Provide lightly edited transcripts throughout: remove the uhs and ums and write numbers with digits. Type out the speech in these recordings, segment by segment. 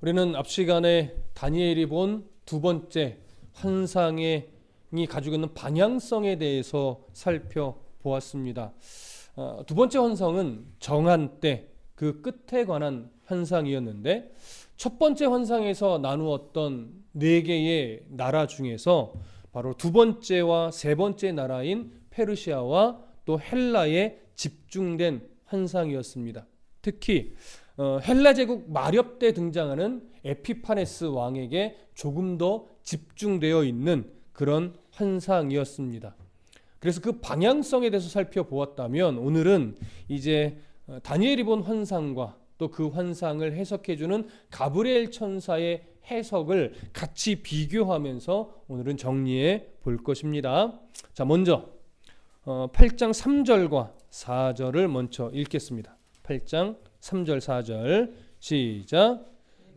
우리는 앞 시간에 다니엘이 본 두 번째 환상이 가지고 있는 방향성에 대해서 살펴보았습니다. 두 번째 환상은 정한 때 그 끝에 관한 환상이었는데, 첫 번째 환상에서 나누었던 네 개의 나라 중에서 바로 두 번째와 세 번째 나라인 페르시아와 또 헬라에 집중된 환상이었습니다. 특히 헬라 제국 마렵 때 등장하는 에피파네스 왕에게 조금 더 집중되어 있는 그런 환상이었습니다. 그래서 그 방향성에 대해서 살펴보았다면, 오늘은 이제 다니엘이 본 환상과 또 그 환상을 해석해주는 가브리엘 천사의 해석을 같이 비교하면서 오늘은 정리해 볼 것입니다. 자, 먼저 8장 3절과 4절을 먼저 읽겠습니다. 8장 3절 4절 시작.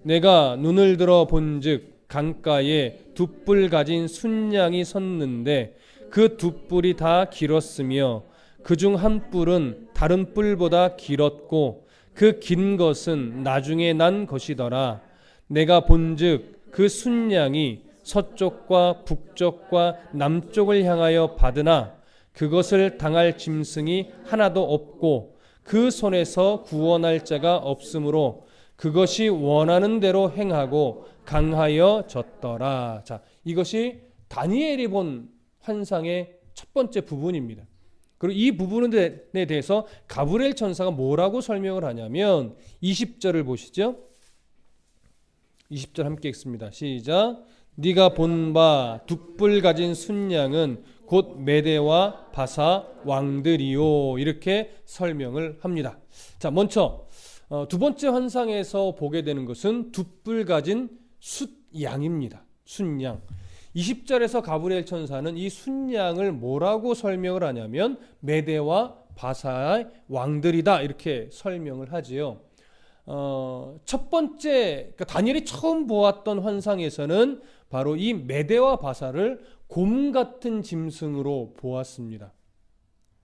내가 눈을 들어 본즉 강가에 두 뿔 가진 순양이 섰는데 그 두 뿔이 다 길었으며 그중 한 뿔은 다른 뿔보다 길었고 그 긴 것은 나중에 난 것이더라. 내가 본즉 그 순양이 서쪽과 북쪽과 남쪽을 향하여 받으나 그것을 당할 짐승이 하나도 없고 그 손에서 구원할 자가 없으므로 그것이 원하는 대로 행하고 강하여 졌더라. 자, 이것이 다니엘이 본 환상의 첫 번째 부분입니다. 그리고 이 부분에 대해서 가브리엘 천사가 뭐라고 설명을 하냐면 20절을 보시죠. 20절 함께 읽습니다. 시작. 네가 본 바 두 뿔 가진 순양은 곧 메대와 바사 왕들이요. 이렇게 설명을 합니다. 자, 먼저 두 번째 환상에서 보게 되는 것은 두 뿔 가진 숫양입니다. 순양. 20절에서 가브리엘 천사는 이 순양을 뭐라고 설명을 하냐면 메대와 바사의 왕들이다, 이렇게 설명을 하지요. 첫 번째, 그러니까 다니엘이 처음 보았던 환상에서는 바로 이 메대와 바사를 곰 같은 짐승으로 보았습니다.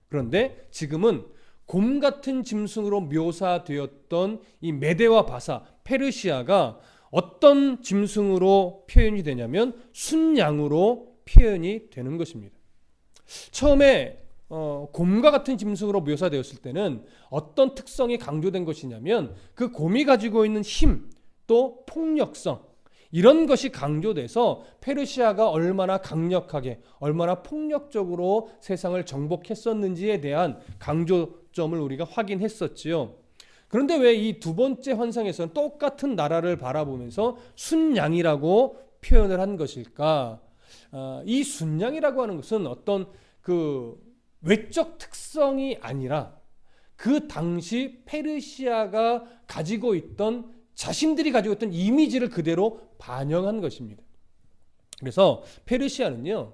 그런데 지금은 곰 같은 짐승으로 묘사되었던 이 메대와 바사, 페르시아가 어떤 짐승으로 표현이 되냐면 순양으로 표현이 되는 것입니다. 처음에 곰과 같은 짐승으로 묘사되었을 때는 어떤 특성이 강조된 것이냐면 그 곰이 가지고 있는 힘, 또 폭력성, 이런 것이 강조돼서 페르시아가 얼마나 강력하게, 얼마나 폭력적으로 세상을 정복했었는지에 대한 강조점을 우리가 확인했었지요. 그런데 왜 이 두 번째 환상에서는 똑같은 나라를 바라보면서 순양이라고 표현을 한 것일까? 이 순양이라고 하는 것은 어떤 그 외적 특성이 아니라 그 당시 페르시아가 가지고 있던, 자신들이 가지고 있던 이미지를 그대로 반영한 것입니다. 그래서 페르시아는요,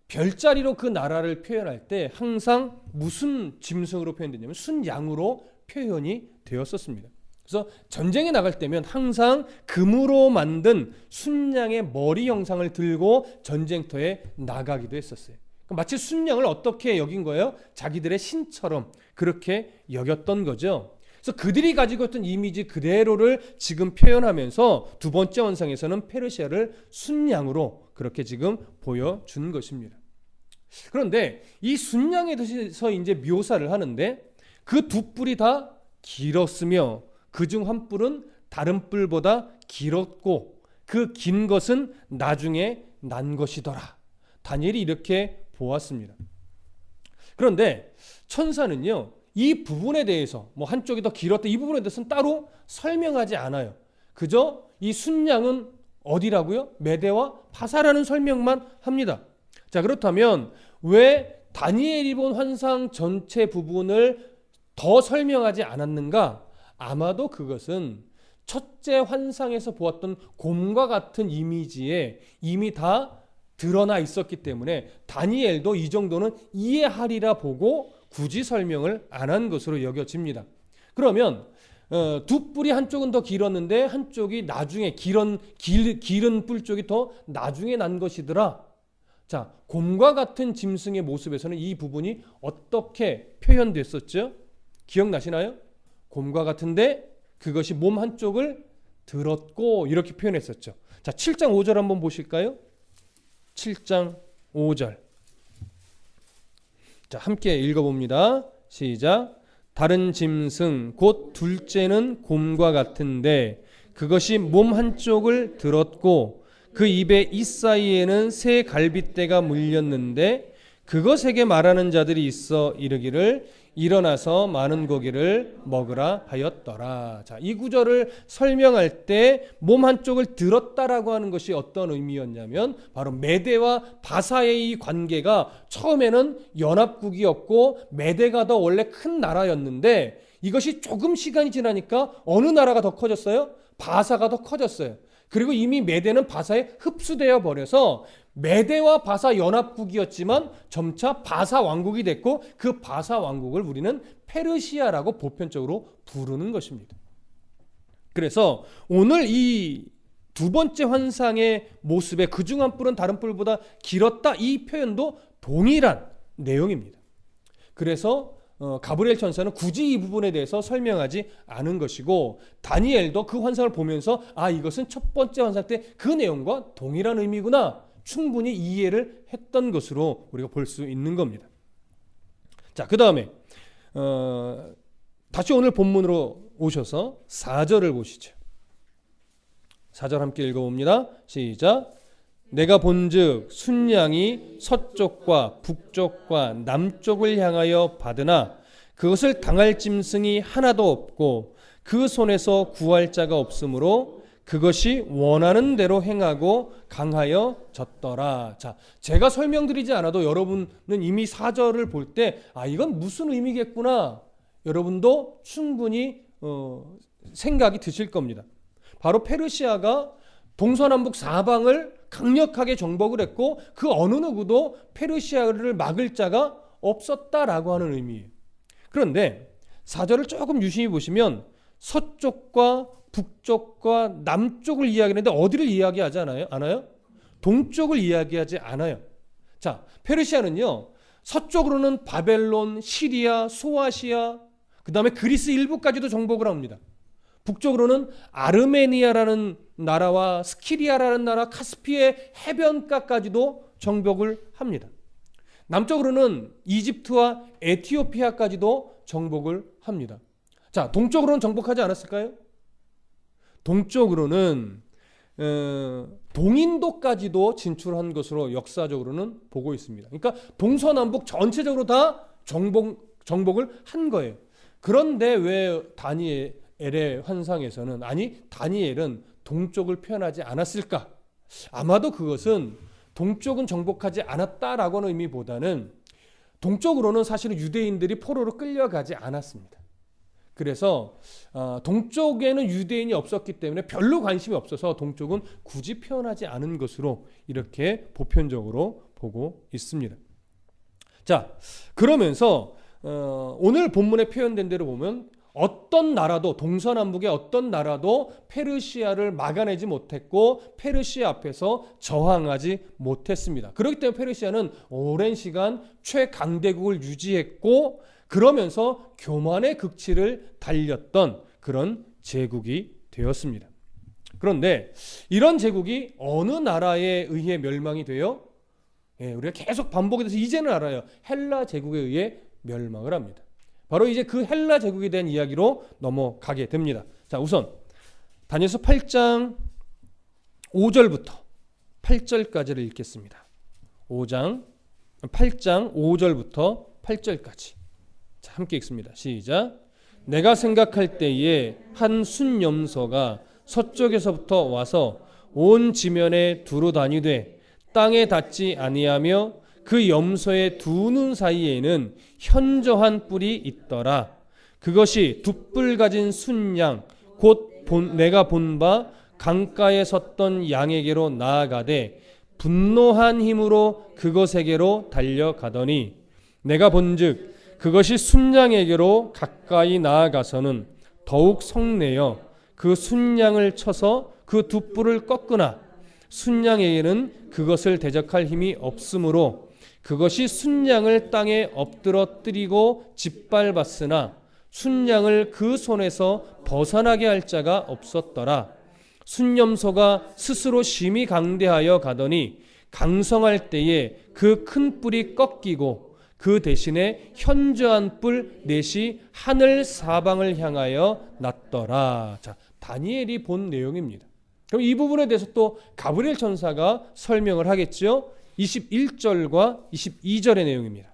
별자리로 그 나라를 표현할 때 항상 무슨 짐승으로 표현되냐면 순양으로 표현이 되었었습니다. 그래서 전쟁에 나갈 때면 항상 금으로 만든 순양의 머리 형상을 들고 전쟁터에 나가기도 했었어요. 마치 순양을 어떻게 여긴 거예요? 자기들의 신처럼 그렇게 여겼던 거죠. 그래서 그들이 가지고 있던 이미지 그대로를 지금 표현하면서 두 번째 환상에서는 페르시아를 순양으로 그렇게 지금 보여준 것입니다. 그런데 이 순양에 대해서 이제 묘사를 하는데 그 두 뿔이 다 길었으며 그중 한 뿔은 다른 뿔보다 길었고 그 긴 것은 나중에 난 것이더라. 다니엘이 이렇게 보았습니다. 그런데 천사는요, 이 부분에 대해서 뭐 한쪽이 더 길었다, 이 부분에 대해서는 따로 설명하지 않아요. 그저 이 순양은 어디라고요? 메대와 바사라는 설명만 합니다. 자, 그렇다면 왜 다니엘이 본 환상 전체 부분을 더 설명하지 않았는가? 아마도 그것은 첫째 환상에서 보았던 곰과 같은 이미지에 이미 다 드러나 있었기 때문에 다니엘도 이 정도는 이해하리라 보고 굳이 설명을 안 한 것으로 여겨집니다. 그러면 두 뿔이 한쪽은 더 길었는데 한쪽이 나중에 길은 뿔 쪽이 더 나중에 난 것이더라. 자, 곰과 같은 짐승의 모습에서는 이 부분이 어떻게 표현됐었죠? 기억나시나요? 곰과 같은데 그것이 몸 한쪽을 들었고 이렇게 표현했었죠. 자, 7장 5절 한번 보실까요? 7장 5절. 자, 함께 읽어봅니다. 시작. 다른 짐승 곧 둘째는 곰과 같은데 그것이 몸 한쪽을 들었고 그 입의 이 사이에는 새 갈빗대가 물렸는데 그것에게 말하는 자들이 있어 이르기를 일어나서 많은 고기를 먹으라 하였더라. 자, 이 구절을 설명할 때 몸 한쪽을 들었다라고 하는 것이 어떤 의미였냐면 바로 메대와 바사의 이 관계가 처음에는 연합국이었고 메대가 더 원래 큰 나라였는데 이것이 조금 시간이 지나니까 어느 나라가 더 커졌어요? 바사가 더 커졌어요. 그리고 이미 메대는 바사에 흡수되어 버려서 메대와 바사 연합국이었지만 점차 바사 왕국이 됐고 그 바사 왕국을 우리는 페르시아라고 보편적으로 부르는 것입니다. 그래서 오늘 이 두 번째 환상의 모습에 그중 한 뿔은 다른 뿔보다 길었다 이 표현도 동일한 내용입니다. 그래서 가브리엘 천사는 굳이 이 부분에 대해서 설명하지 않은 것이고 다니엘도 그 환상을 보면서 이것은 첫 번째 환상 때 그 내용과 동일한 의미구나 충분히 이해를 했던 것으로 우리가 볼 수 있는 겁니다. 자, 그 다음에 다시 오늘 본문으로 오셔서 4절을 보시죠. 4절 함께 읽어봅니다. 시작. 내가 본즉 순양이 서쪽과 북쪽과 남쪽을 향하여 받으나 그것을 당할 짐승이 하나도 없고 그 손에서 구할 자가 없으므로 그것이 원하는 대로 행하고 강하여 졌더라. 자, 제가 설명드리지 않아도 여러분은 이미 4절을 볼 때 이건 무슨 의미겠구나 여러분도 충분히 생각이 드실 겁니다. 바로 페르시아가 동서남북 사방을 강력하게 정복을 했고 그 어느 누구도 페르시아를 막을 자가 없었다라고 하는 의미예요. 그런데 4절을 조금 유심히 보시면 서쪽과 북쪽과 남쪽을 이야기하는데 어디를 이야기하지 않아요? 동쪽을 이야기하지 않아요. 자, 페르시아는요 서쪽으로는 바벨론, 시리아, 소아시아 그 다음에 그리스 일부까지도 정복을 합니다. 북쪽으로는 아르메니아라는 나라와 스키리아라는 나라, 카스피의 해변가까지도 정복을 합니다. 남쪽으로는 이집트와 에티오피아까지도 정복을 합니다. 자, 동쪽으로는 정복하지 않았을까요? 동쪽으로는 동인도까지도 진출한 것으로 역사적으로는 보고 있습니다. 그러니까 동서남북 전체적으로 다 정복을 한 거예요. 그런데 왜 다니엘의 환상에서는 다니엘은 동쪽을 표현하지 않았을까? 아마도 그것은 동쪽은 정복하지 않았다라고 하는 의미보다는 동쪽으로는 사실은 유대인들이 포로로 끌려가지 않았습니다. 그래서 동쪽에는 유대인이 없었기 때문에 별로 관심이 없어서 동쪽은 굳이 표현하지 않은 것으로 이렇게 보편적으로 보고 있습니다. 자, 그러면서 오늘 본문에 표현된 대로 보면 어떤 나라도 동서남북의 어떤 나라도 페르시아를 막아내지 못했고 페르시아 앞에서 저항하지 못했습니다. 그렇기 때문에 페르시아는 오랜 시간 최강대국을 유지했고 그러면서 교만의 극치를 달렸던 그런 제국이 되었습니다. 그런데 이런 제국이 어느 나라에 의해 멸망이 돼요? 우리가 계속 반복해서 이제는 알아요. 헬라 제국에 의해 멸망을 합니다. 바로 이제 그 헬라 제국에 대한 이야기로 넘어가게 됩니다. 자, 우선 다니엘서 8장 5절부터 8절까지를 읽겠습니다. 8장 5절부터 8절까지. 자, 함께 읽습니다. 시작. 내가 생각할 때에 한 순염소가 서쪽에서부터 와서 온 지면에 두루 다니되 땅에 닿지 아니하며 그 염소의 두 눈 사이에는 현저한 뿔이 있더라. 그것이 두 뿔 가진 순양 곧 내가 본 바 강가에 섰던 양에게로 나아가되 분노한 힘으로 그것에게로 달려가더니 내가 본즉 그것이 순양에게로 가까이 나아가서는 더욱 성내어 그 순양을 쳐서 그 두 뿔을 꺾으나 순양에게는 그것을 대적할 힘이 없으므로 그것이 순양을 땅에 엎드러뜨리고 짓밟았으나 순양을 그 손에서 벗어나게 할 자가 없었더라. 순념소가 스스로 심히 강대하여 가더니 강성할 때에 그 큰 뿔이 꺾이고 그 대신에 현저한 뿔 넷이 하늘 사방을 향하여 났더라. 자, 다니엘이 본 내용입니다. 그럼 이 부분에 대해서 또 가브리엘 천사가 설명을 하겠죠. 21절과 22절의 내용입니다.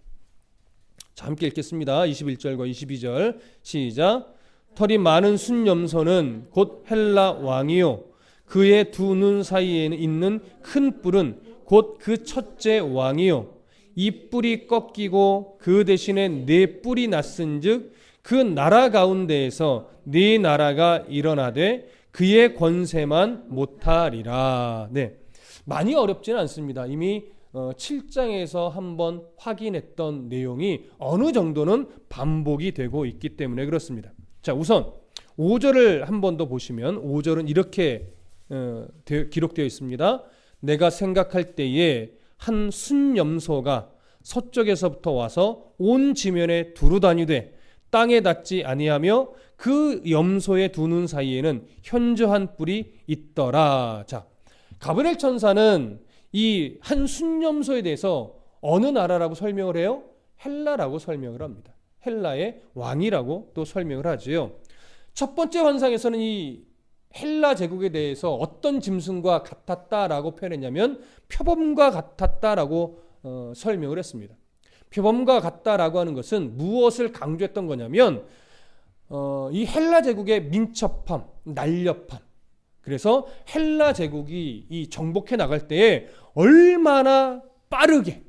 자, 함께 읽겠습니다. 21절과 22절 시작. 털이 많은 순염소는 곧 헬라 왕이요 그의 두 눈 사이에 있는 큰 뿔은 곧 그 첫째 왕이요 이 뿔이 꺾이고 그 대신에 네 뿔이 났은즉 그 나라 가운데에서 네 나라가 일어나되 그의 권세만 못하리라. 네, 많이 어렵지는 않습니다. 이미 7장에서 한번 확인했던 내용이 어느 정도는 반복이 되고 있기 때문에 그렇습니다. 자, 우선 5절을 한 번 더 보시면 5절은 이렇게 기록되어 있습니다. 내가 생각할 때에 한 순염소가 서쪽에서부터 와서 온 지면에 두루 다니되 땅에 닿지 아니하며 그 염소의 두 눈 사이에는 현저한 뿔이 있더라. 자, 가브리엘 천사는 이 한 순염소에 대해서 어느 나라라고 설명을 해요? 헬라라고 설명을 합니다. 헬라의 왕이라고 또 설명을 하지요. 첫 번째 환상에서는 이 헬라 제국에 대해서 어떤 짐승과 같았다라고 표현했냐면 표범과 같았다라고 설명을 했습니다. 표범과 같다라고 하는 것은 무엇을 강조했던 거냐면 이 헬라 제국의 민첩함, 날렵함. 그래서 헬라 제국이 이 정복해 나갈 때에 얼마나 빠르게,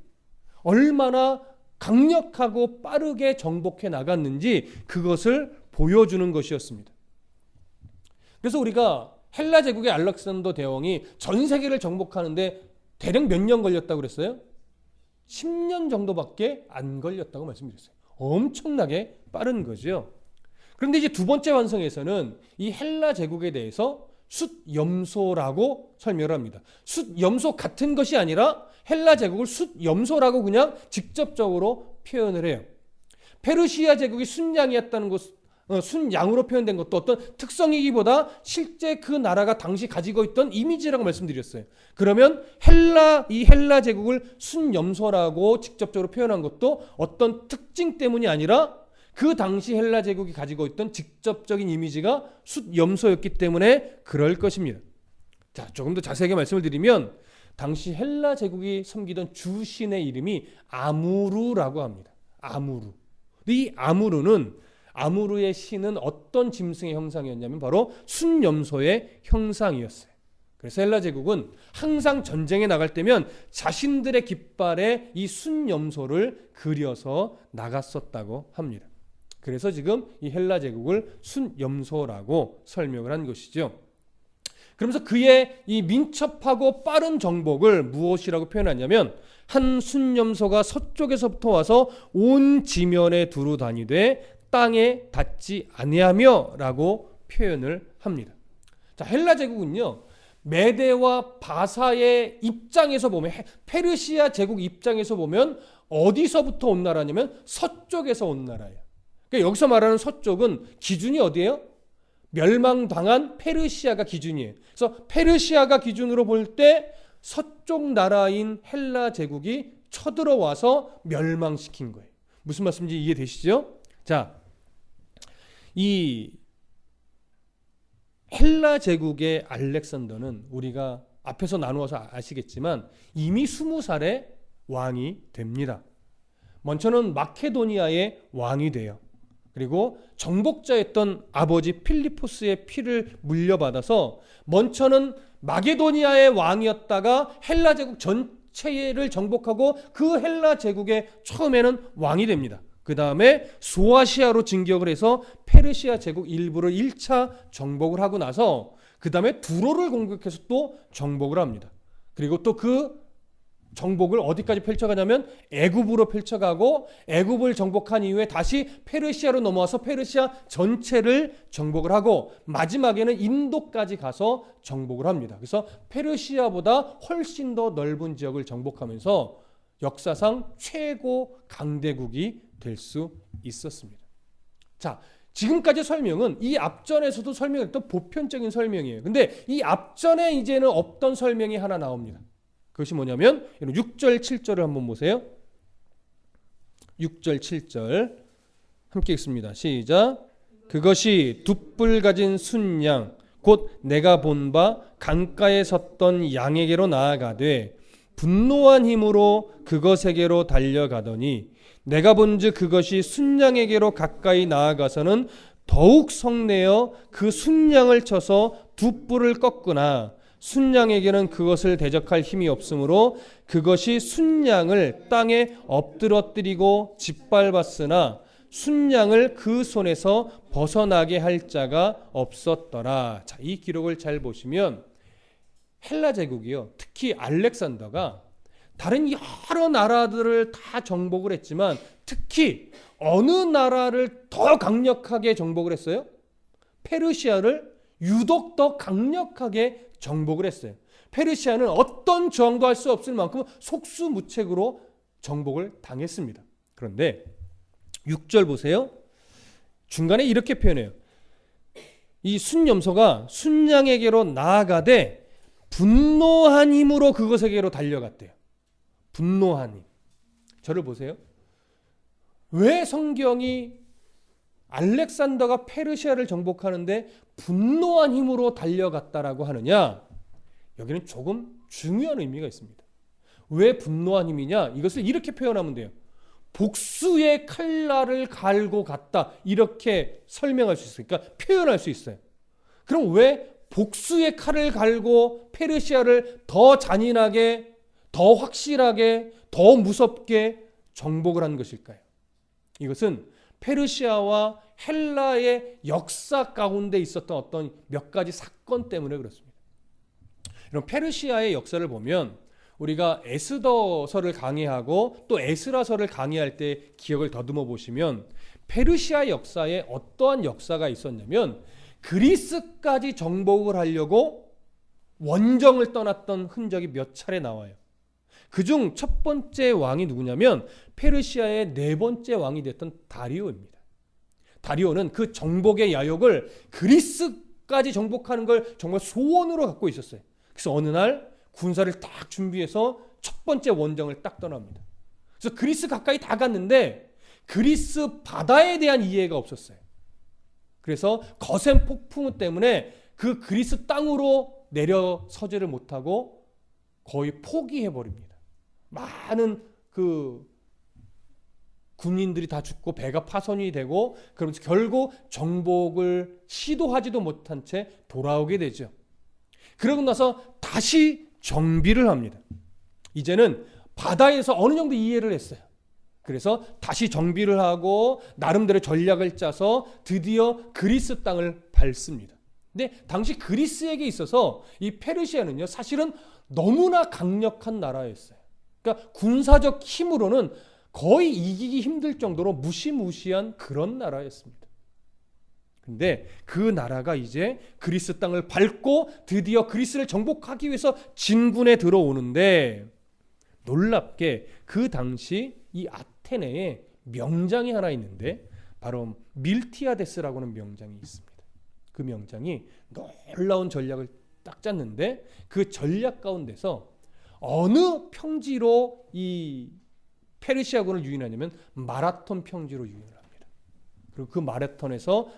얼마나 강력하고 빠르게 정복해 나갔는지 그것을 보여주는 것이었습니다. 그래서 우리가 헬라 제국의 알렉산더 대왕이 전 세계를 정복하는데 대략 몇 년 걸렸다고 그랬어요? 10년 정도밖에 안 걸렸다고 말씀드렸어요. 엄청나게 빠른 거죠. 그런데 이제 두 번째 완성에서는 이 헬라 제국에 대해서 숫염소라고 설명을 합니다. 숫염소 같은 것이 아니라 헬라 제국을 숫염소라고 그냥 직접적으로 표현을 해요. 페르시아 제국이 순양이었다는 것, 순양으로 표현된 것도 어떤 특성이기보다 실제 그 나라가 당시 가지고 있던 이미지라고 말씀드렸어요. 그러면 이 헬라 제국을 순염소라고 직접적으로 표현한 것도 어떤 특징 때문이 아니라 그 당시 헬라 제국이 가지고 있던 직접적인 이미지가 숫염소였기 때문에 그럴 것입니다. 자, 조금 더 자세하게 말씀을 드리면 당시 헬라 제국이 섬기던 주신의 이름이 아무루라고 합니다. 아무루. 이 아무루의 신은 어떤 짐승의 형상이었냐면 바로 순염소의 형상이었어요. 그래서 헬라 제국은 항상 전쟁에 나갈 때면 자신들의 깃발에 이 순염소를 그려서 나갔었다고 합니다. 그래서 지금 이 헬라 제국을 순염소라고 설명을 한 것이죠. 그러면서 그의 이 민첩하고 빠른 정복을 무엇이라고 표현하냐면 한 순염소가 서쪽에서부터 와서 온 지면에 두루 다니되 땅에 닿지 아니하며 라고 표현을 합니다. 자, 헬라 제국은요, 메데와 바사의 입장에서 보면, 페르시아 제국 입장에서 보면 어디서부터 온 나라냐면 서쪽에서 온 나라예요. 그러니까 여기서 말하는 서쪽은 기준이 어디예요? 멸망당한 페르시아가 기준이에요. 그래서 페르시아가 기준으로 볼 때 서쪽 나라인 헬라 제국이 쳐들어와서 멸망시킨 거예요. 무슨 말씀인지 이해되시죠? 자, 이 헬라 제국의 알렉산더는 우리가 앞에서 나누어서 아시겠지만 이미 20살에 왕이 됩니다. 먼저는 마케도니아의 왕이 돼요. 그리고 정복자였던 아버지 필리포스의 피를 물려받아서 먼저는 마게도니아의 왕이었다가 헬라 제국 전체를 정복하고 그 헬라 제국의 처음에는 왕이 됩니다. 그 다음에 소아시아로 진격을 해서 페르시아 제국 일부를 1차 정복을 하고 나서 그 다음에 두로를 공격해서 또 정복을 합니다. 그리고 또 그 정복을 어디까지 펼쳐가냐면 애굽으로 펼쳐가고 애굽을 정복한 이후에 다시 페르시아로 넘어와서 페르시아 전체를 정복을 하고 마지막에는 인도까지 가서 정복을 합니다. 그래서 페르시아보다 훨씬 더 넓은 지역을 정복하면서 역사상 최고 강대국이 될 수 있었습니다. 자, 지금까지 설명은 이 앞전에서도 설명했던 보편적인 설명이에요. 근데 이 앞전에 이제는 없던 설명이 하나 나옵니다. 그것이 뭐냐면 6절 7절을 한번 보세요. 6절 7절 함께 읽습니다. 시작. 그것이 두 뿔 가진 순양 곧 내가 본 바 강가에 섰던 양에게로 나아가되 분노한 힘으로 그것에게로 달려가더니 내가 본즉 그것이 순양에게로 가까이 나아가서는 더욱 성내어 그 순양을 쳐서 두 뿔을 꺾으나 순양에게는 그것을 대적할 힘이 없으므로 그것이 순양을 땅에 엎드러뜨리고 짓밟았으나 순양을 그 손에서 벗어나게 할 자가 없었더라. 자, 이 기록을 잘 보시면 헬라 제국이요, 특히 알렉산더가 다른 여러 나라들을 다 정복을 했지만 특히 어느 나라를 더 강력하게 정복을 했어요? 페르시아를 유독 더 강력하게 정복을 했어요. 페르시아는 어떤 저항도 할 수 없을 만큼 속수무책으로 정복을 당했습니다. 그런데 6절 보세요. 중간에 이렇게 표현해요. 이 순염소가 순양에게로 나아가되 분노한 힘으로 그것에게로 달려갔대요. 분노한 힘. 저를 보세요. 왜 성경이 알렉산더가 페르시아를 정복하는데 분노한 힘으로 달려갔다라고 하느냐? 여기는 조금 중요한 의미가 있습니다. 왜 분노한 힘이냐? 이것을 이렇게 표현하면 돼요. 복수의 칼날을 갈고 갔다. 이렇게 설명할 수 있으니까 표현할 수 있어요. 그럼 왜 복수의 칼을 갈고 페르시아를 더 잔인하게, 더 확실하게, 더 무섭게 정복을 한 것일까요? 이것은 페르시아와 헬라의 역사 가운데 있었던 어떤 몇 가지 사건 때문에 그렇습니다. 이런 페르시아의 역사를 보면 우리가 에스더서를 강의하고 또 에스라서를 강의할 때 기억을 더듬어 보시면 페르시아 역사에 어떠한 역사가 있었냐면 그리스까지 정복을 하려고 원정을 떠났던 흔적이 몇 차례 나와요. 그중 첫 번째 왕이 누구냐면 페르시아의 네 번째 왕이 됐던 다리오입니다. 다리오는 그 정복의 야욕을 그리스까지 정복하는 걸 정말 소원으로 갖고 있었어요. 그래서 어느 날 군사를 딱 준비해서 첫 번째 원정을 딱 떠납니다. 그래서 그리스 가까이 다 갔는데 그리스 바다에 대한 이해가 없었어요. 그래서 거센 폭풍 때문에 그 그리스 땅으로 내려서지를 못하고 거의 포기해버립니다. 많은 그 군인들이 다 죽고 배가 파손이 되고 그러면서 결국 정복을 시도하지도 못한 채 돌아오게 되죠. 그러고 나서 다시 정비를 합니다. 이제는 바다에서 어느 정도 이해를 했어요. 그래서 다시 정비를 하고 나름대로 전략을 짜서 드디어 그리스 땅을 밟습니다. 근데 당시 그리스에게 있어서 이 페르시아는요, 사실은 너무나 강력한 나라였어요. 그러니까 군사적 힘으로는 거의 이기기 힘들 정도로 무시무시한 그런 나라였습니다. 근데 그 나라가 이제 그리스 땅을 밟고 드디어 그리스를 정복하기 위해서 진군에 들어오는데 놀랍게 그 당시 이 아테네에 명장이 하나 있는데 바로 밀티아데스라고 하는 명장이 있습니다. 그 명장이 놀라운 전략을 딱 짰는데 그 전략 가운데서 어느 평지로 이 페르시아군을 유인하냐면 마라톤 평지로 유인을 합니다. 그리고 그 마라톤에서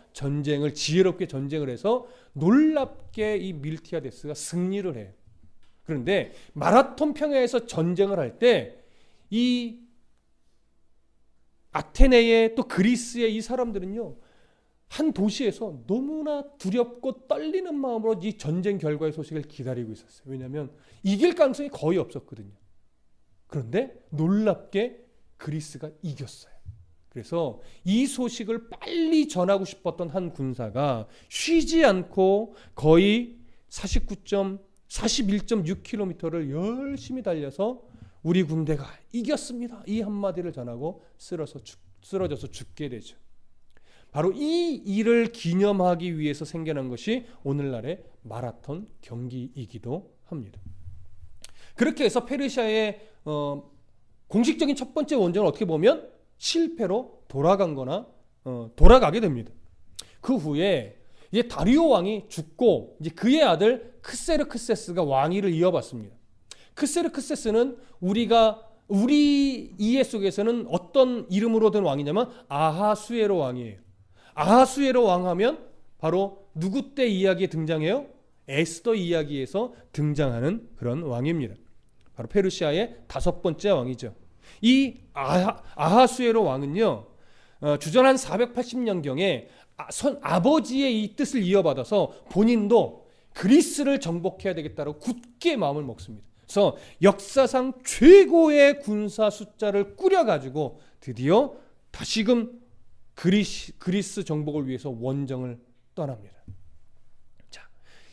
지혜롭게 전쟁을 해서 놀랍게 이 밀티아데스가 승리를 해요. 그런데 마라톤 평야에서 전쟁을 할 때 이 아테네의 또 그리스의 이 사람들은요, 한 도시에서 너무나 두렵고 떨리는 마음으로 이 전쟁 결과의 소식을 기다리고 있었어요. 왜냐하면 이길 가능성이 거의 없었거든요. 그런데 놀랍게 그리스가 이겼어요. 그래서 이 소식을 빨리 전하고 싶었던 한 군사가 쉬지 않고 거의 41.6km를 열심히 달려서 우리 군대가 이겼습니다, 이 한마디를 전하고 쓰러져서 죽게 되죠. 바로 이 일을 기념하기 위해서 생겨난 것이 오늘날의 마라톤 경기이기도 합니다. 그렇게 해서 페르시아의 공식적인 첫 번째 원정은 어떻게 보면 실패로 돌아가게 됩니다. 그 후에 이제 다리오 왕이 죽고 이제 그의 아들 크세르크세스가 왕위를 이어받습니다. 크세르크세스는 우리 이해 속에서는 어떤 이름으로 된 왕이냐면 아하수에로 왕이에요. 아하수에로 왕하면 바로 누구 때 이야기에 등장해요? 에스더 이야기에서 등장하는 그런 왕입니다. 바로 페르시아의 5번째 왕이죠. 이 아하수에로 왕은요, 주전 한 480년경에 아버지의 이 뜻을 이어받아서 본인도 그리스를 정복해야 되겠다고 굳게 마음을 먹습니다. 그래서 역사상 최고의 군사 숫자를 꾸려가지고 드디어 다시금 그리스 정복을 위해서 원정을 떠납니다. 자,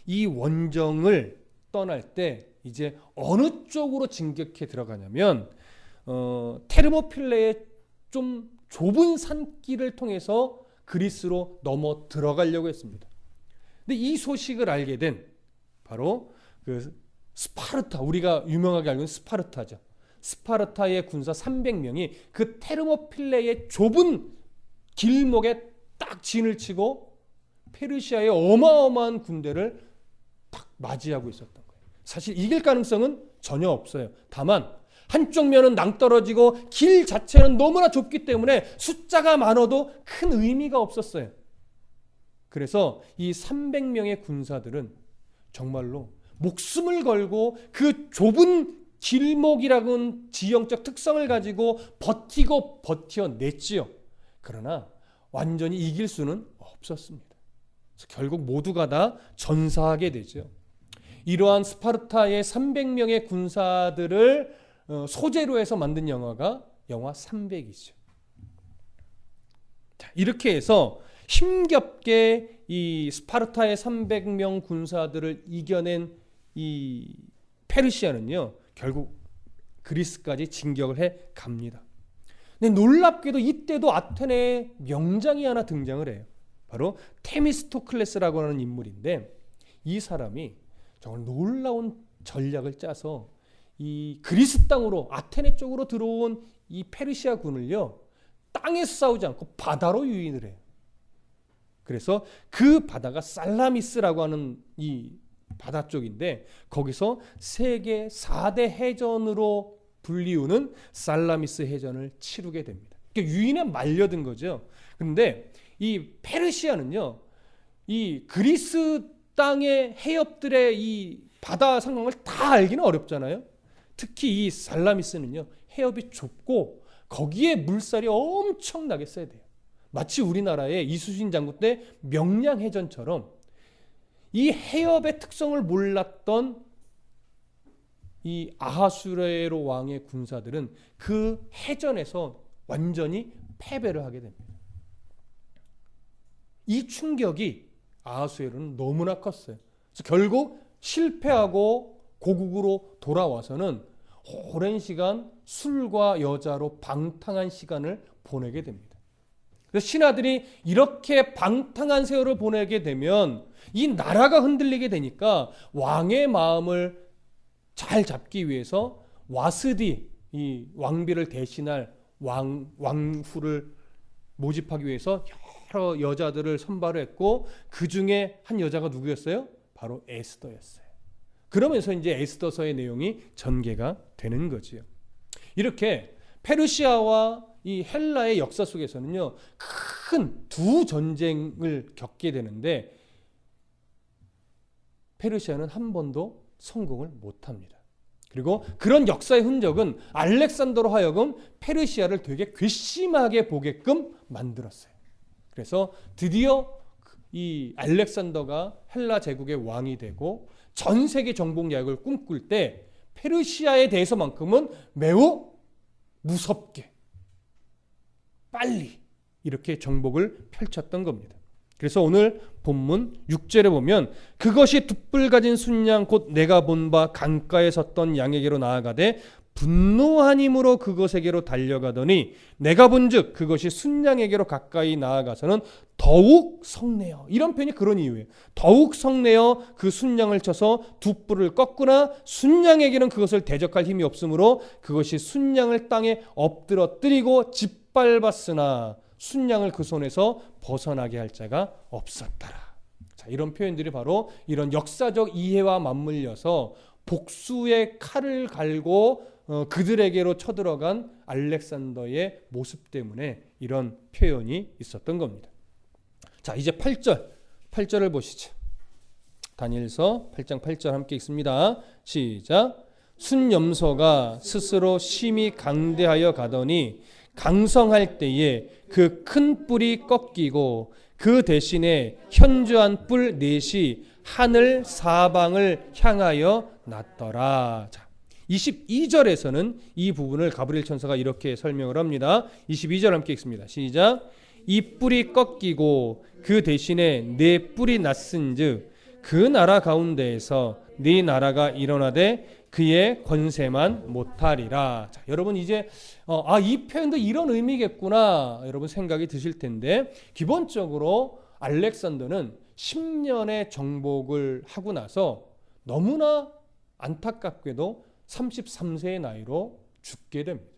이 원정을 떠날 때 이제 어느 쪽으로 진격해 들어가냐면 테르모필레의 좀 좁은 산길을 통해서 그리스로 넘어 들어가려고 했습니다. 근데 이 소식을 알게 된 바로 그 스파르타, 우리가 유명하게 알고 있는 스파르타죠. 스파르타의 군사 300명이 그 테르모필레의 좁은 길목에 딱 진을 치고 페르시아의 어마어마한 군대를 딱 맞이하고 있었던 거예요. 사실 이길 가능성은 전혀 없어요. 다만 한쪽 면은 낭떠러지고 길 자체는 너무나 좁기 때문에 숫자가 많아도 큰 의미가 없었어요. 그래서 이 300명의 군사들은 정말로 목숨을 걸고 그 좁은 길목이라는 지형적 특성을 가지고 버티고 버텨냈지요. 그러나 완전히 이길 수는 없었습니다. 그래서 결국 모두가 다 전사하게 되죠. 이러한 스파르타의 300명의 군사들을 소재로 해서 만든 영화 300이죠. 자, 이렇게 해서 힘겹게 이 스파르타의 300명 군사들을 이겨낸 이 페르시아는요, 결국 그리스까지 진격을 해 갑니다. 근데 놀랍게도 이때도 아테네에 명장이 하나 등장을 해요. 바로 테미스토클레스라고 하는 인물인데, 이 사람이 정말 놀라운 전략을 짜서 이 그리스 땅으로 아테네 쪽으로 들어온 이 페르시아 군을요, 땅에서 싸우지 않고 바다로 유인을 해요. 그래서 그 바다가 살라미스라고 하는 이 바다 쪽인데, 거기서 세계 4대 해전으로 불리우는 살라미스 해전을 치르게 됩니다. 그러니까 유인에 말려든 거죠. 그런데 이 페르시아는요, 이 그리스 땅의 해협들의 이 바다 상황을 다 알기는 어렵잖아요. 특히 이 살라미스는요, 해협이 좁고 거기에 물살이 엄청나게 세야 돼요. 마치 우리나라의 이순신 장군 때 명량해전처럼 이 해협의 특성을 몰랐던 이 아하수에로 왕의 군사들은 그 해전에서 완전히 패배를 하게 됩니다. 이 충격이 아하수에로는 너무나 컸어요. 그래서 결국 실패하고 고국으로 돌아와서는 오랜 시간 술과 여자로 방탕한 시간을 보내게 됩니다. 그래서 신하들이 이렇게 방탕한 세월을 보내게 되면 이 나라가 흔들리게 되니까 왕의 마음을 잘 잡기 위해서 와스디, 이 왕비를 대신할 왕후를 모집하기 위해서 여러 여자들을 선발을 했고, 그 중에 한 여자가 누구였어요? 바로 에스더였어요. 그러면서 이제 에스더서의 내용이 전개가 되는 거지요. 이렇게 페르시아와 이 헬라의 역사 속에서는요, 큰 두 전쟁을 겪게 되는데 페르시아는 한 번도 성공을 못합니다. 그리고 그런 역사의 흔적은 알렉산더로 하여금 페르시아를 되게 괘씸하게 보게끔 만들었어요. 그래서 드디어 이 알렉산더가 헬라 제국의 왕이 되고 전 세계 정복 야약을 꿈꿀 때 페르시아에 대해서만큼은 매우 무섭게 빨리 이렇게 정복을 펼쳤던 겁니다. 그래서 오늘 본문 6절에 보면 그것이 둣불 가진 순양 곧 내가 본 바 강가에 섰던 양에게로 나아가되 분노한 힘으로 그것에게로 달려가더니 내가 본즉 그것이 순양에게로 가까이 나아가서는 더욱 성내어, 이런 표현이 그런 이유예요. 더욱 성내어 그 순양을 쳐서 둣불을 꺾으나 순양에게는 그것을 대적할 힘이 없으므로 그것이 순양을 땅에 엎드러뜨리고 짓밟았으나 순양을 그 손에서 벗어나게 할 자가 없었더라. 자, 이런 표현들이 바로 이런 역사적 이해와 맞물려서 복수의 칼을 갈고 그들에게로 쳐들어간 알렉산더의 모습 때문에 이런 표현이 있었던 겁니다. 자, 이제 8절을 보시죠. 다니엘서 8장 8절 함께 읽습니다. 시작. 순염소가 스스로 심히 강대하여 가더니 강성할 때에 그 큰 뿔이 꺾이고 그 대신에 현저한 뿔 넷이 하늘 사방을 향하여 났더라. 자, 22절에서는 이 부분을 가브리엘 천사가 이렇게 설명을 합니다. 22절 함께 읽습니다. 시작. 이 뿔이 꺾이고 그 대신에 네 뿔이 났은즉 그 나라 가운데에서 네 나라가 일어나되 그의 권세만 못하리라. 자, 여러분 이제 이 표현도 이런 의미겠구나 여러분 생각이 드실 텐데, 기본적으로 알렉산더는 10년의 정복을 하고 나서 너무나 안타깝게도 33세의 나이로 죽게 됩니다.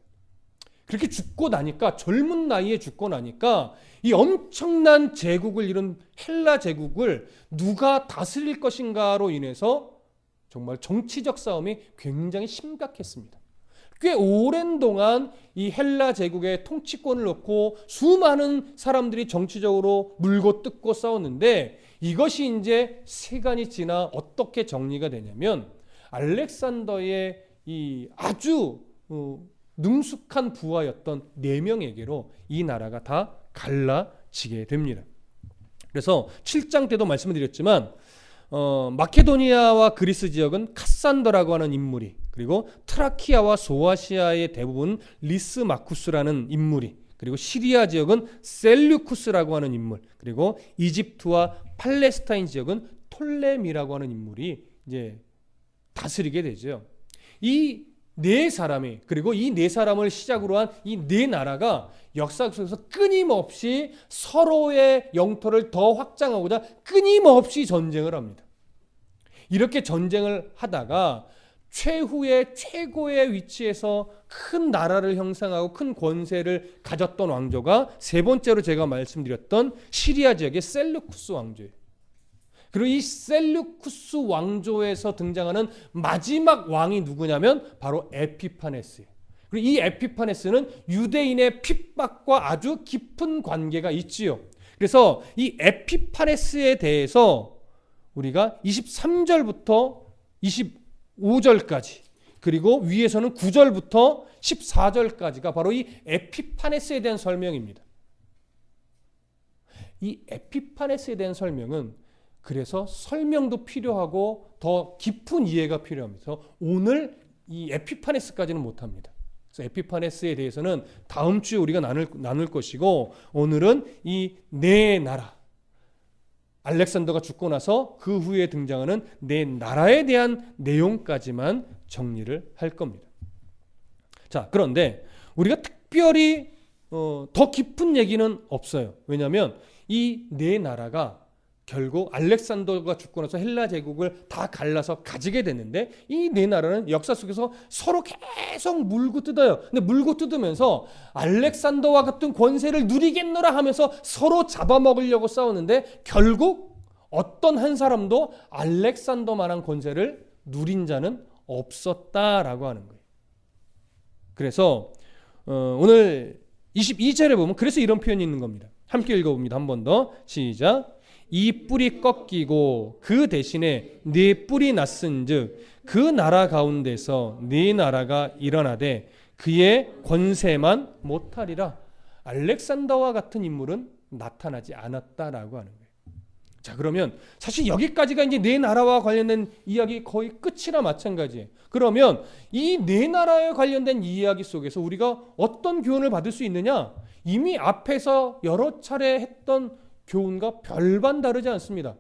그렇게 죽고 나니까, 젊은 나이에 죽고 나니까 이 엄청난 제국을 이룬 헬라 제국을 누가 다스릴 것인가로 인해서 정말 정치적 싸움이 굉장히 심각했습니다. 꽤 오랜 동안 이 헬라 제국의 통치권을 놓고 수많은 사람들이 정치적으로 물고 뜯고 싸웠는데, 이것이 이제 시간이 지나 어떻게 정리가 되냐면 알렉산더의 이 아주 능숙한 부하였던 4명에게로 이 나라가 다 갈라지게 됩니다. 그래서 7장 때도 말씀을 드렸지만 마케도니아와 그리스 지역은 카산더라고 하는 인물이, 그리고 트라키아와 소아시아의 대부분 리스마쿠스라는 인물이, 그리고 시리아 지역은 셀류쿠스라고 하는 인물, 그리고 이집트와 팔레스타인 지역은 톨레미라고 하는 인물이 이제 다스리게 되죠. 이 네 사람이, 그리고 이 네 사람을 시작으로 한 이 네 나라가 역사 속에서 끊임없이 서로의 영토를 더 확장하고자 끊임없이 전쟁을 합니다. 이렇게 전쟁을 하다가 최후의 최고의 위치에서 큰 나라를 형성하고 큰 권세를 가졌던 왕조가 세 번째로 제가 말씀드렸던 시리아 지역의 셀루쿠스 왕조예요. 그리고 이 셀루쿠스 왕조에서 등장하는 마지막 왕이 누구냐면 바로 에피파네스예요. 그리고 이 에피파네스는 유대인의 핍박과 아주 깊은 관계가 있지요. 그래서 이 에피파네스에 대해서 우리가 23절부터 25절까지, 그리고 위에서는 9절부터 14절까지가 바로 이 에피파네스에 대한 설명입니다. 이 에피파네스에 대한 설명은 그래서 설명도 필요하고 더 깊은 이해가 필요합니다. 오늘 이 에피파네스까지는 못합니다. 그래서 에피파네스에 대해서는 다음 주에 우리가 나눌 것이고, 오늘은 이 네 나라, 알렉산더가 죽고 나서 그 후에 등장하는 네 나라에 대한 내용까지만 정리를 할 겁니다. 자, 그런데 우리가 특별히 더 깊은 얘기는 없어요. 왜냐하면 이 네 나라가 결국 알렉산더가 죽고 나서 헬라 제국을 다 갈라서 가지게 됐는데, 이 네 나라는 역사 속에서 서로 계속 물고 뜯어요. 근데 물고 뜯으면서 알렉산더와 같은 권세를 누리겠노라 하면서 서로 잡아먹으려고 싸우는데, 결국 어떤 한 사람도 알렉산더만한 권세를 누린 자는 없었다라고 하는 거예요. 그래서 오늘 22절에 보면 그래서 이런 표현이 있는 겁니다. 함께 읽어봅니다. 한 번 더. 시작. 이 뿔이 꺾이고 그 대신에 네 뿔이 났은즉 그 나라 가운데서 네 나라가 일어나되 그의 권세만 못하리라. 알렉산더와 같은 인물은 나타나지 않았다라고 하는 거예요. 자, 그러면 사실 여기까지가 이제 네 나라와 관련된 이야기 거의 끝이나 마찬가지예요. 그러면 이 네 나라에 관련된 이야기 속에서 우리가 어떤 교훈을 받을 수 있느냐? 이미 앞에서 여러 차례 했던 교훈과 별반 다르지 않습니다.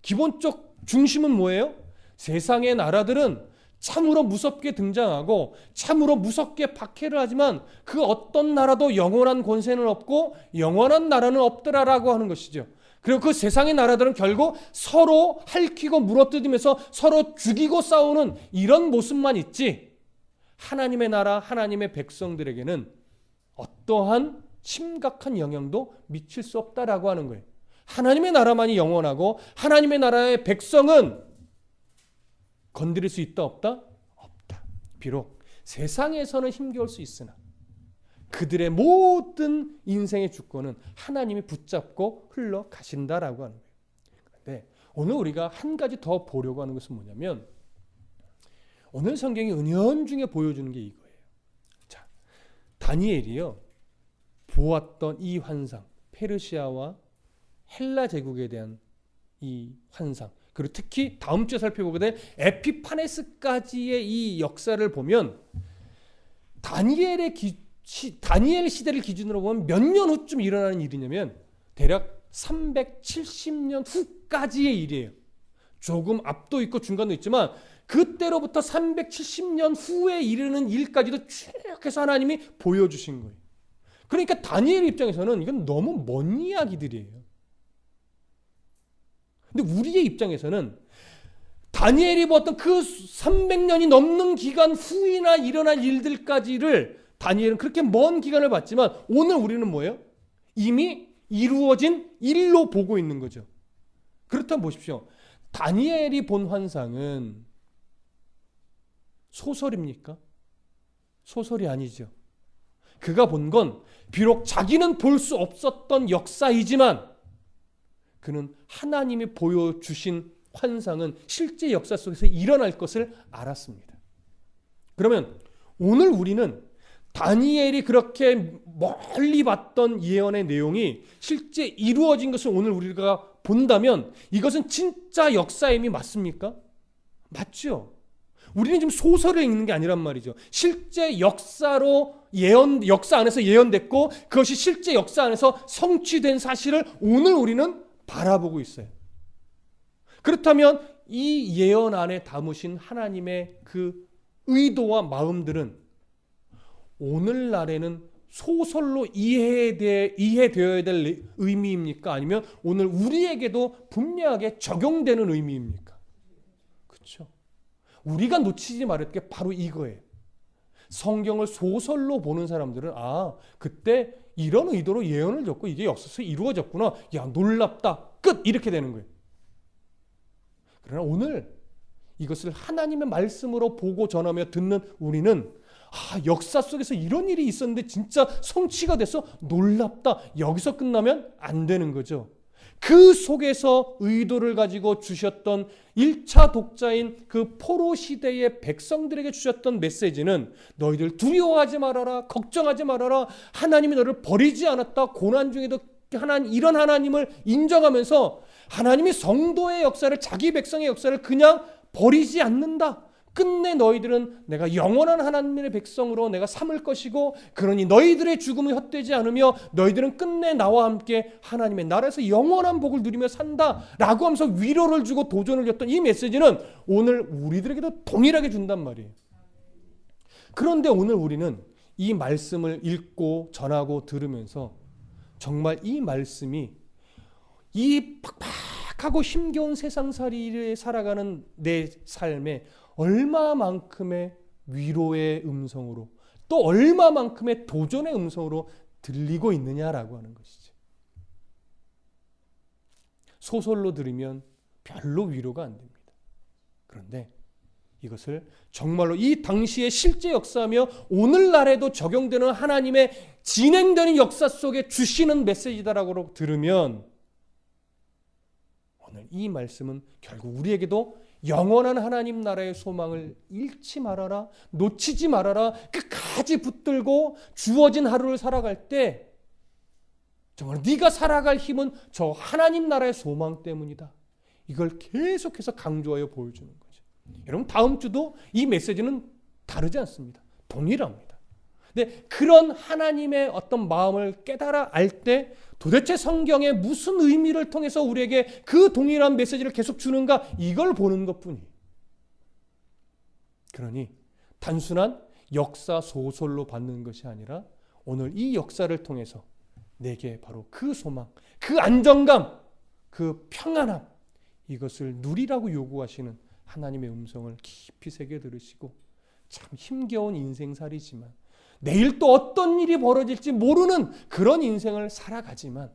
기본적 중심은 뭐예요? 세상의 나라들은 참으로 무섭게 등장하고 참으로 무섭게 박해를 하지만 그 어떤 나라도 영원한 권세는 없고 영원한 나라는 없더라라고 하는 것이죠. 그리고 그 세상의 나라들은 결국 서로 핥히고 물어뜯으면서 서로 죽이고 싸우는 이런 모습만 있지, 하나님의 나라, 하나님의 백성들에게는 어떠한 심각한 영향도 미칠 수 없다라고 하는 거예요. 하나님의 나라만이 영원하고 하나님의 나라의 백성은 건드릴 수 있다 없다? 없다. 비록 세상에서는 힘겨울 수 있으나 그들의 모든 인생의 주권은 하나님이 붙잡고 흘러가신다라고 하는 거예요. 그런데 오늘 우리가 한 가지 더 보려고 하는 것은 뭐냐면 오늘 성경이 은연중에 보여주는 게 이거예요. 자, 다니엘이요. 보았던 이 환상, 페르시아와 헬라 제국에 대한 이 환상, 그리고 특히 다음 주에 살펴보게 될 에피파네스까지의 이 역사를 보면 다니엘 시대를 기준으로 보면 몇 년 후쯤 일어나는 일이냐면 대략 370년 후까지의 일이에요. 조금 앞도 있고 중간도 있지만 그때로부터 370년 후에 이르는 일까지도 쭉 해서 하나님이 보여주신 거예요. 그러니까 다니엘 입장에서는 이건 너무 먼 이야기들이에요. 근데 우리의 입장에서는 다니엘이 보았던 그 300년이 넘는 기간 후이나 일어날 일들까지를 다니엘은 그렇게 먼 기간을 봤지만 오늘 우리는 뭐예요? 이미 이루어진 일로 보고 있는 거죠. 그렇다면 보십시오. 다니엘이 본 환상은 소설입니까? 소설이 아니죠. 그가 본 건 비록 자기는 볼 수 없었던 역사이지만 그는 하나님이 보여주신 환상은 실제 역사 속에서 일어날 것을 알았습니다. 그러면 오늘 우리는 다니엘이 그렇게 멀리 봤던 예언의 내용이 실제 이루어진 것을 오늘 우리가 본다면 이것은 진짜 역사임이 맞습니까? 맞죠. 우리는 지금 소설을 읽는 게 아니란 말이죠. 실제 역사로 역사 안에서 예언됐고 그것이 실제 역사 안에서 성취된 사실을 오늘 우리는 바라보고 있어요. 그렇다면 이 예언 안에 담으신 하나님의 그 의도와 마음들은 오늘날에는 소설로 이해되어야 될 의미입니까? 아니면 오늘 우리에게도 분명하게 적용되는 의미입니까? 그렇죠. 우리가 놓치지 말아야 될 게 바로 이거예요. 성경을 소설로 보는 사람들은 그때 이런 의도로 예언을 줬고 이게 역사에서 이루어졌구나. 야, 놀랍다. 끝! 이렇게 되는 거예요. 그러나 오늘 이것을 하나님의 말씀으로 보고 전하며 듣는 우리는 역사 속에서 이런 일이 있었는데 진짜 성취가 돼서 놀랍다. 여기서 끝나면 안 되는 거죠. 그 속에서 의도를 가지고 주셨던 1차 독자인 그 포로 시대의 백성들에게 주셨던 메시지는 너희들 두려워하지 말아라. 걱정하지 말아라. 하나님이 너를 버리지 않았다. 고난 중에도 이런 하나님을 인정하면서 하나님이 성도의 역사를, 자기 백성의 역사를 그냥 버리지 않는다. 끝내 너희들은 내가 영원한 하나님의 백성으로 내가 삼을 것이고 그러니 너희들의 죽음이 헛되지 않으며 너희들은 끝내 나와 함께 하나님의 나라에서 영원한 복을 누리며 산다 라고 하면서 위로를 주고 도전을 줬던 이 메시지는 오늘 우리들에게도 동일하게 준단 말이에요. 그런데 오늘 우리는 이 말씀을 읽고 전하고 들으면서 정말 이 말씀이 이 팍팍하고 힘겨운 세상살이를 살아가는 내 삶에 얼마만큼의 위로의 음성으로 또 얼마만큼의 도전의 음성으로 들리고 있느냐라고 하는 것이죠. 소설로 들으면 별로 위로가 안 됩니다. 그런데 이것을 정말로 이 당시의 실제 역사며 오늘날에도 적용되는 하나님의 진행되는 역사 속에 주시는 메시지다라고 들으면 오늘 이 말씀은 결국 우리에게도 영원한 하나님 나라의 소망을 잃지 말아라. 놓치지 말아라. 끝까지 붙들고 주어진 하루를 살아갈 때 정말 네가 살아갈 힘은 저 하나님 나라의 소망 때문이다. 이걸 계속해서 강조하여 보여주는 거죠. 여러분 다음 주도 이 메시지는 다르지 않습니다. 동일합니다. 근데 그런 하나님의 어떤 마음을 깨달아 알 때 도대체 성경에 무슨 의미를 통해서 우리에게 그 동일한 메시지를 계속 주는가 이걸 보는 것뿐이에요. 그러니 단순한 역사 소설로 받는 것이 아니라 오늘 이 역사를 통해서 내게 바로 그 소망, 그 안정감, 그 평안함 이것을 누리라고 요구하시는 하나님의 음성을 깊이 새겨 들으시고 참 힘겨운 인생살이지만 내일 또 어떤 일이 벌어질지 모르는 그런 인생을 살아가지만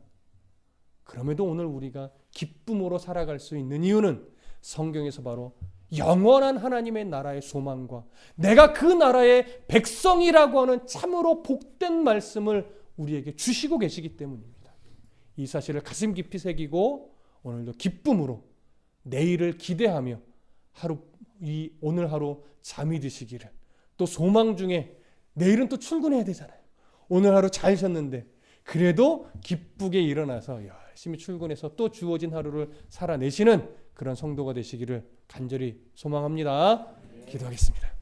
그럼에도 오늘 우리가 기쁨으로 살아갈 수 있는 이유는 성경에서 바로 영원한 하나님의 나라의 소망과 내가 그 나라의 백성이라고 하는 참으로 복된 말씀을 우리에게 주시고 계시기 때문입니다. 이 사실을 가슴 깊이 새기고 오늘도 기쁨으로 내일을 기대하며 오늘 하루 잠이 드시기를, 또 소망 중에 내일은 또 출근해야 되잖아요. 오늘 하루 잘 쉬었는데 그래도 기쁘게 일어나서 열심히 출근해서 또 주어진 하루를 살아내시는 그런 성도가 되시기를 간절히 소망합니다. 기도하겠습니다.